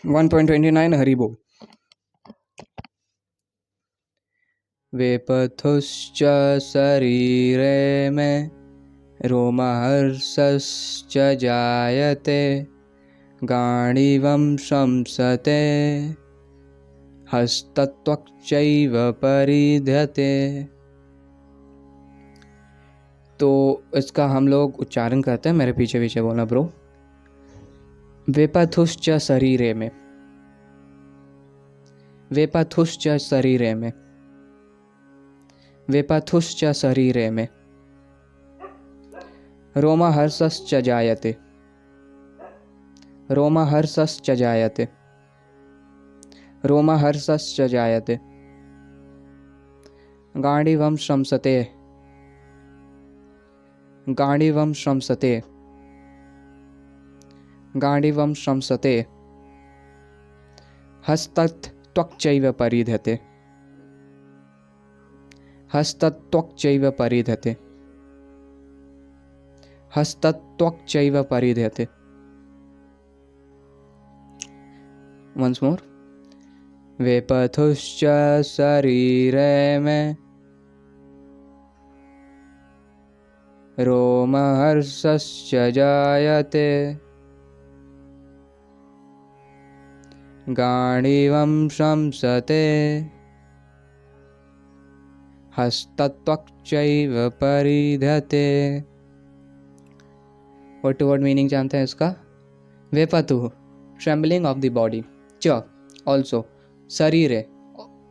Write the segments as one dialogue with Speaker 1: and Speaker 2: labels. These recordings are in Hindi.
Speaker 1: 1.29 हरि बोल। वेपथुश्च शरीरे में रोमहर्षश्च जायते गांडीवं शंसते हस्तत्वक्चैव परिध्यते। तो इसका हम लोग उच्चारण करते हैं, मेरे पीछे पीछे बोलना ब्रो। वेपथुश्च शरीरे में, वेपथुश्च शरीरे में, वेपथुश्च शरीरे में रोमहर्षश्च जायते, रोमहर्षश्च जायते, रोमहर्षश्च जायते गांडीवं शंसते, गांडीवं शंसते, गांडीवं शंसते हस्तत्वक्चैव परिध्यते, हस्तत्वक्चैव परिध्यते, हस्तत्वक्चैव परिध्यते। Once more. वेपथुश्च शरीरे में रोमहर्षश्च जायते गांडीवं शंसते हस्तत्वक्चैव परिध्यते। वर्ड टू वर्ड मीनिंग जानते हैं इसका। वेपथु ट्रेम्बलिंग ऑफ द बॉडी, च ऑल्सो शरीरे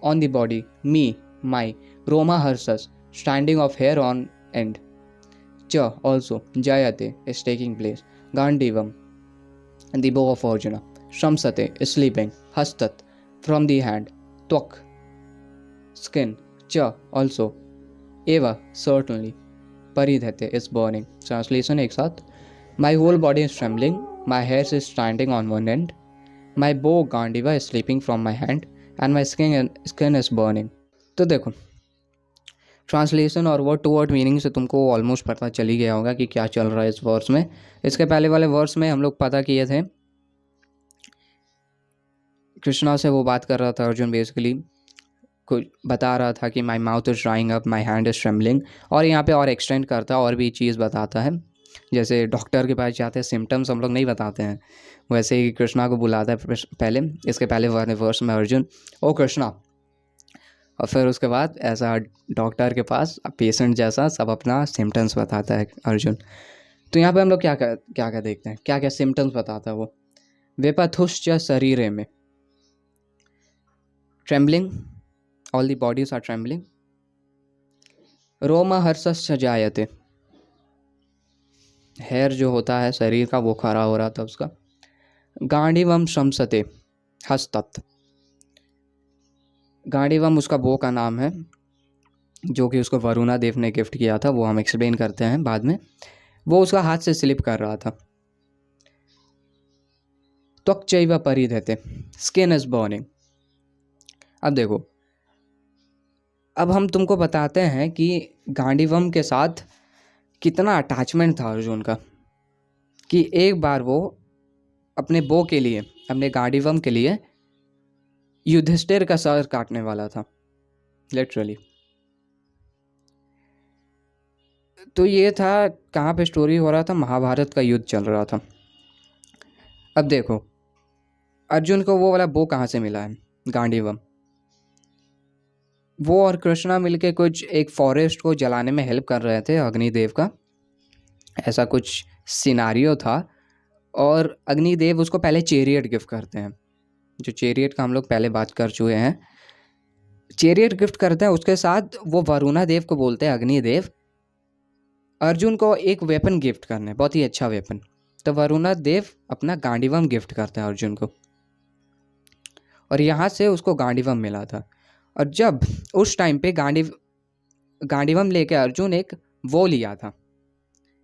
Speaker 1: on the body, me my, रोमहर्षस standing of hair on end, च also jayate is taking place, गांडीवम the bow of Arjuna, shamsate is sleeping, hastat from the hand, त्वक skin, च also eva certainly, परिध्यते is burning. Translation एक साथ। My whole body is trembling, my hair is standing on one end, my bow Gandiva is slipping from my hand and my skin is burning. तो देखो ट्रांसलेशन और वर्ड टू वर्ड मीनिंग से तुमको ऑलमोस्ट पता चल ही गया होगा कि क्या चल रहा है इस वर्स में। इसके पहले वाले वर्स में हम लोग पता किए थे, कृष्णा से वो बात कर रहा था अर्जुन, बेसिकली कुछ बता रहा था कि my mouth is drawing up, my hand is trembling, और यहाँ पे और एक्सटेंड करता है और भी चीज़ बताता है। जैसे डॉक्टर के पास जाते हैं, सिम्टम्स हम लोग नहीं बताते हैं, वैसे ही कृष्णा को बुलाता है पहले, इसके पहले वाले वर्स में अर्जुन ओ कृष्णा, और फिर उसके बाद ऐसा डॉक्टर के पास पेशेंट जैसा सब अपना सिम्टम्स बताता है अर्जुन। तो यहाँ पे हम लोग क्या क्या देखते हैं, क्या क्या सिम्टम्स बताता है वो। वेपथुश्च शरीरे में trembling, all the bodies are trembling, रोमहर्षश्च जायते, हेयर जो होता है शरीर का वो खड़ा हो रहा था उसका, गांडीवम शंसते हस्तत, गांडीवम उसका बो का नाम है जो कि उसको वरुणा देव ने गिफ्ट किया था, वो हम एक्सप्लेन करते हैं बाद में। वो उसका हाथ से स्लिप कर रहा था। त्वक्चैव परिध्यते, स्किन इज बर्निंग। अब देखो, अब हम तुमको बताते हैं कि गांडीवम के साथ कितना अटैचमेंट था अर्जुन का, कि एक बार वो अपने बो के लिए, अपने गांडीवम के लिए युधिष्ठिर का सर काटने वाला था, लिटरली। तो ये था, कहाँ पे स्टोरी हो रहा था, महाभारत का युद्ध चल रहा था। अब देखो अर्जुन को वो वाला बो कहाँ से मिला है, गांडीवम। वो और कृष्णा मिलके कुछ एक फॉरेस्ट को जलाने में हेल्प कर रहे थे अग्निदेव का, ऐसा कुछ सिनारियो था। और अग्निदेव उसको पहले चेरियट गिफ्ट करते हैं, जो चेरियट का हम लोग पहले बात कर चुके हैं। चेरियट गिफ्ट करते हैं, उसके साथ वो वरुणा देव को बोलते हैं अग्निदेव अर्जुन को एक वेपन गिफ्ट करने, बहुत ही अच्छा वेपन। तो वरुणा देव अपना गांडीवम गिफ्ट करते हैं अर्जुन को, और यहाँ से उसको गांडीवम मिला था। और जब उस टाइम पे गांडीवम लेके अर्जुन एक वो लिया था,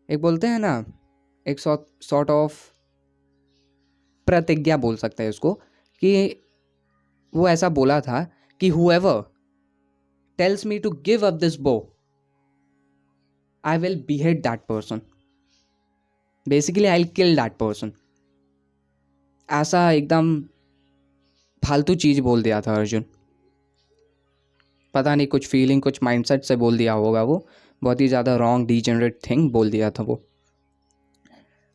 Speaker 1: एक बोलते हैं ना, एक सॉर्ट ऑफ प्रतिज्ञा बोल सकते हैं उसको, कि वो ऐसा बोला था कि whoever tells me to give up this bow, I will behead that person. Basically, I'll kill that person. ऐसा एकदम फालतू चीज़ बोल दिया था अर्जुन। पता नहीं कुछ फीलिंग कुछ माइंडसेट से बोल दिया होगा वो, बहुत ही ज़्यादा रॉन्ग डिजेनरेट थिंग बोल दिया था वो।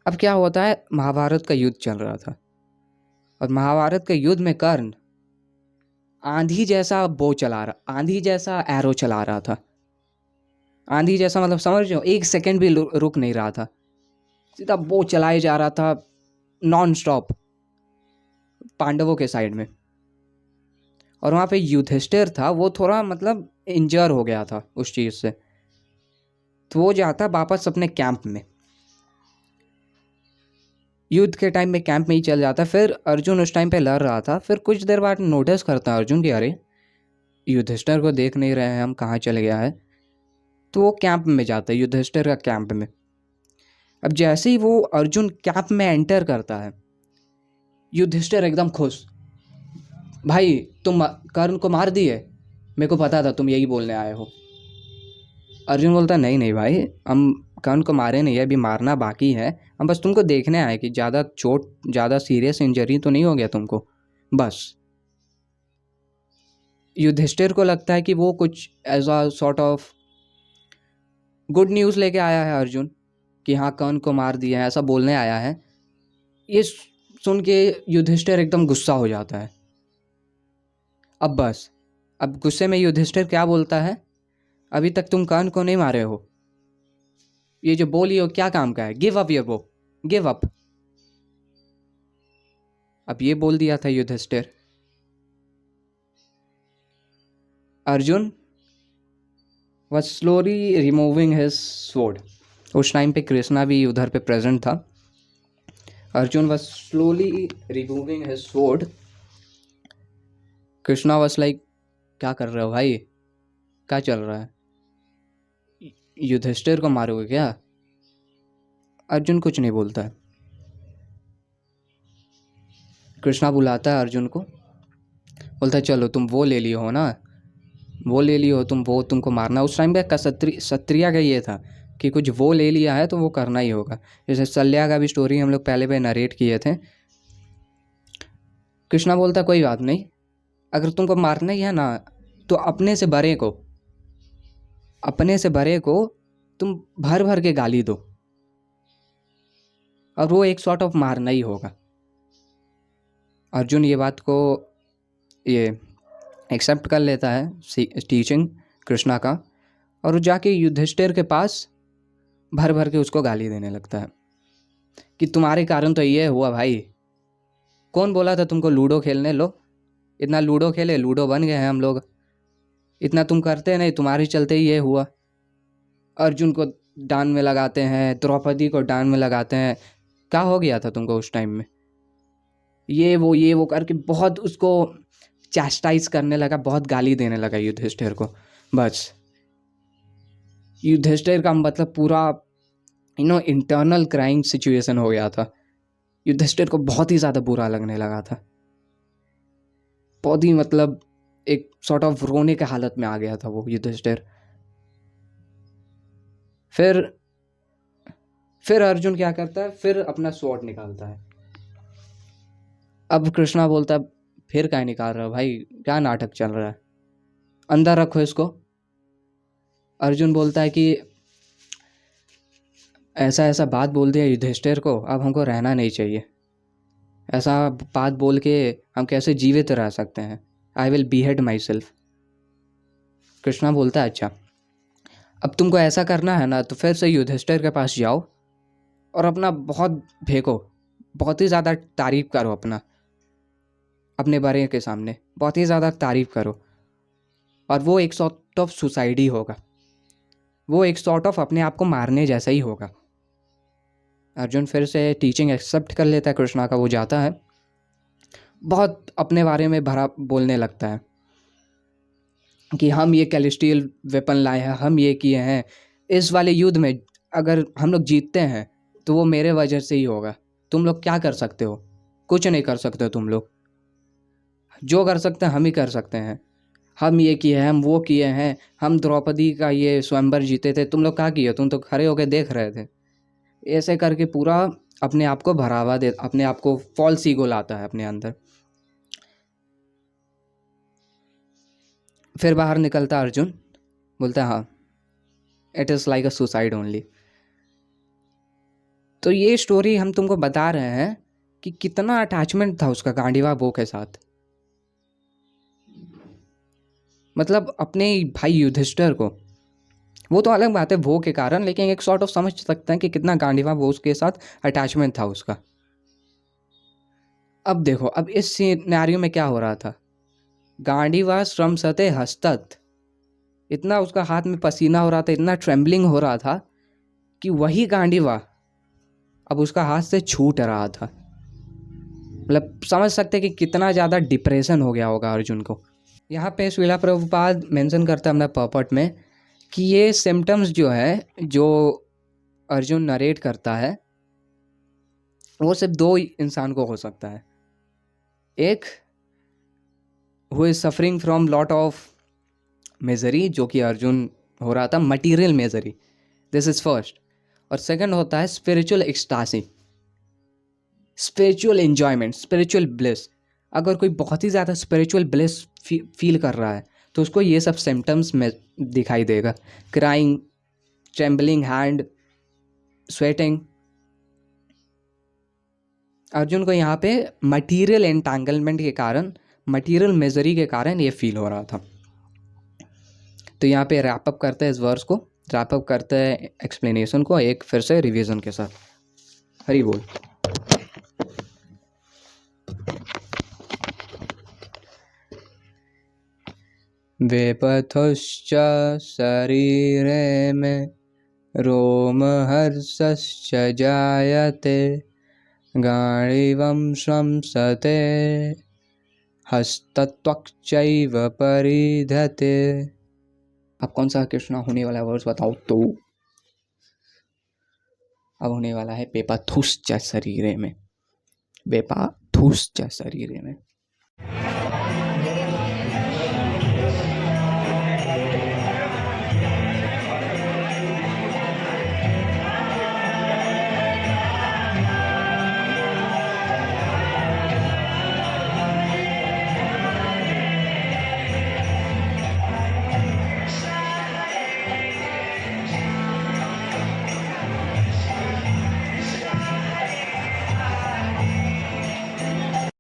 Speaker 1: अब क्या होता है, महाभारत का युद्ध चल रहा था और महाभारत के युद्ध में कर्ण आंधी जैसा बो चला रहा, आंधी जैसा एरो चला रहा था। आंधी जैसा मतलब समझ रहे हो, एक सेकंड भी रुक नहीं रहा था, सीधा बो चलाए जा रहा था नॉन स्टॉप पांडवों के साइड में। और वहाँ पे युधिष्ठिर था, वो थोड़ा मतलब इंजर हो गया था उस चीज़ से, तो वो जाता वापस अपने कैंप में, युद्ध के टाइम में कैंप में ही चल जाता। फिर अर्जुन उस टाइम पे लड़ रहा था, फिर कुछ देर बाद नोटिस करता अर्जुन कि अरे युधिष्ठिर को देख नहीं रहे हैं हम, कहाँ चले गया है। तो वो कैंप में जाता है, युधिष्ठिर का कैंप में। अब जैसे ही वो अर्जुन कैंप में एंटर करता है, युधिष्ठिर एकदम खुश, भाई तुम कर्ण को मार दिए, मेरे को पता था तुम यही बोलने आए हो। अर्जुन बोलता नहीं नहीं भाई, हम कर्ण को मारे नहीं है, अभी मारना बाकी है, हम बस तुमको देखने आए कि ज़्यादा चोट, ज़्यादा सीरियस इंजरी तो नहीं हो गया तुमको, बस। युधिष्ठिर को लगता है कि वो कुछ as a sort of good news लेके आया है अर्जुन, कि हाँ कर्ण को मार दिया है, ऐसा बोलने आया है। ये सुन के युधिष्ठिर एकदम गुस्सा हो जाता है। अब बस, अब गुस्से में युधिष्ठिर क्या बोलता है, अभी तक तुम कर्ण को नहीं मारे हो, ये जो बोली हो क्या काम का है, give up your bow, give up. अब ये बोल दिया था Yudhishthir. Arjun was slowly removing his sword. उस टाइम पे कृष्णा भी उधर पे प्रेजेंट था। Arjun was slowly removing his sword. Krishna was like, क्या कर रहे हो भाई, क्या चल रहा है, युधिष्ठिर को मारोगे क्या। अर्जुन कुछ नहीं बोलता है। कृष्णा बुलाता है अर्जुन को, बोलता है चलो तुम वो ले लियो हो ना, वो ले लियो तुम, वो तुमको मारना। उस टाइम पे क्षत्रिय का ये था कि कुछ वो ले लिया है तो वो करना ही होगा। जैसे शल्या का भी स्टोरी हम लोग पहले पे नरेट किए थे। कृष्णा बोलता कोई बात नहीं, अगर तुमको मारना ही है ना तो अपने से बड़े को तुम भर भर के गाली दो, और वो एक सॉर्ट ऑफ मारना ही होगा। अर्जुन ये बात को ये एक्सेप्ट कर लेता है टीचिंग कृष्णा का, और जाके युधिष्ठिर के पास भर भर के उसको गाली देने लगता है कि तुम्हारे कारण तो ये हुआ भाई, कौन बोला था तुमको लूडो खेलने, लो इतना लूडो खेले, लूडो बन गए हैं हम लोग, इतना तुम करते नहीं, तुम्हारे चलते ही ये हुआ। अर्जुन को डांड में लगाते हैं, द्रौपदी को डांड में लगाते हैं, क्या हो गया था तुमको उस टाइम में, ये वो करके बहुत उसको चैस्टाइज करने लगा, बहुत गाली देने लगा युधिष्ठिर को। बस युधिष्ठिर का मतलब पूरा इंटरनल क्राइम सिचुएशन हो गया था। युधिष्ठिर को बहुत ही ज़्यादा बुरा लगने लगा था, बहुत ही मतलब एक सॉर्ट ऑफ रोने के हालत में आ गया था वो युधिष्ठिर। फिर अर्जुन क्या करता है, फिर अपना स्वॉर्ड निकालता है। अब कृष्णा बोलता है फिर क्या निकाल रहा हो भाई, क्या नाटक चल रहा है, अंदर रखो इसको। अर्जुन बोलता है कि ऐसा ऐसा बात बोल दिया युधिष्ठिर को, अब हमको रहना नहीं चाहिए, ऐसा बात बोल के हम कैसे जीवित रह सकते हैं, I will behead myself. Krishna बोलता है अच्छा, अब तुमको ऐसा करना है ना तो फिर से युधिष्ठिर के पास जाओ और अपना बहुत फेंको, बहुत ही ज़्यादा तारीफ करो, अपने बारे के सामने बहुत ही ज़्यादा तारीफ करो, और वो एक सॉर्ट ऑफ सुसाइड ही होगा, वो एक सॉर्ट ऑफ अपने आप को मारने जैसा ही होगा। अर्जुन फिर से टीचिंग एक्सेप्ट कर लेता है कृष्णा का, वो जाता है, बहुत अपने बारे में भरा बोलने लगता है कि हम ये कैलेस्टियल वेपन लाए हैं, हम ये किए हैं, इस वाले युद्ध में अगर हम लोग जीतते हैं तो वो मेरे वजह से ही होगा, तुम लोग क्या कर सकते हो, कुछ नहीं कर सकते हो तुम लोग, जो कर सकते हैं हम ही कर सकते हैं, हम ये किए हैं, हम वो किए हैं, हम द्रौपदी का ये स्वयंवर जीते थे, तुम लोग क्या किए, तुम तो खड़े होकर देख रहे थे। ऐसे करके पूरा अपने आप को बढ़ावा दे, अपने आप को फॉल्स ईगो लाता है अपने अंदर। फिर बाहर निकलता अर्जुन, बोलता है हाँ, it is like a suicide only. तो ये स्टोरी हम तुमको बता रहे हैं कि कितना अटैचमेंट था उसका गांडीवा बो के साथ। मतलब अपने भाई युधिष्ठिर को, वो तो अलग बात है वो के कारण, लेकिन एक सॉर्ट ऑफ समझ सकते हैं कि कितना गांडीवा बो उसके साथ अटैचमेंट था उसका। अब देखो, अब इस सिनेरियो में क्या हो रहा था, गांडीवा श्रमसते हस्तत, इतना उसका हाथ में पसीना हो रहा था, इतना ट्रेम्बलिंग हो रहा था कि वही गांडीवा अब उसका हाथ से छूट रहा था। मतलब समझ सकते हैं कि कितना ज़्यादा डिप्रेशन हो गया होगा अर्जुन को। यहाँ पे श्रीला प्रभुपाद मेंशन करता है अपना पर्पट में कि ये सिम्टम्स जो है, जो अर्जुन नरेट करता है, वो सिर्फ दो इंसान को हो सकता है। एक who is suffering from lot of misery, जो कि अर्जुन हो रहा था, material misery, this is first. और सेकंड होता है spiritual ecstasy, spiritual enjoyment, spiritual bliss. अगर कोई बहुत ही ज़्यादा स्पिरिचुअल ब्लिस फील कर रहा है तो उसको ये सब सिम्टम्स में दिखाई देगा, crying, trembling hand, sweating. Arjun को यहाँ पे मटीरियल एंटैंगलमेंट के कारण, मटीरियल मिजरी के कारण ये फील हो रहा था। तो यहाँ पे रैप अप करते हैं इस वर्स को, रैप अप करते हैं एक्सप्लेनेशन को एक फिर से रिवीजन के साथ। हरि बोल। वेपथुश्च शरीरे में रोमहर्षश्च जायते, गांडीवं श्रंसते हस्तत्वक्चैव परिधते। अब कौन सा कृष्णा होने वाला वर्स बताओ तो? अब होने वाला है वेपथुश्च शरीरे में, वेपथुश्च शरीरे में।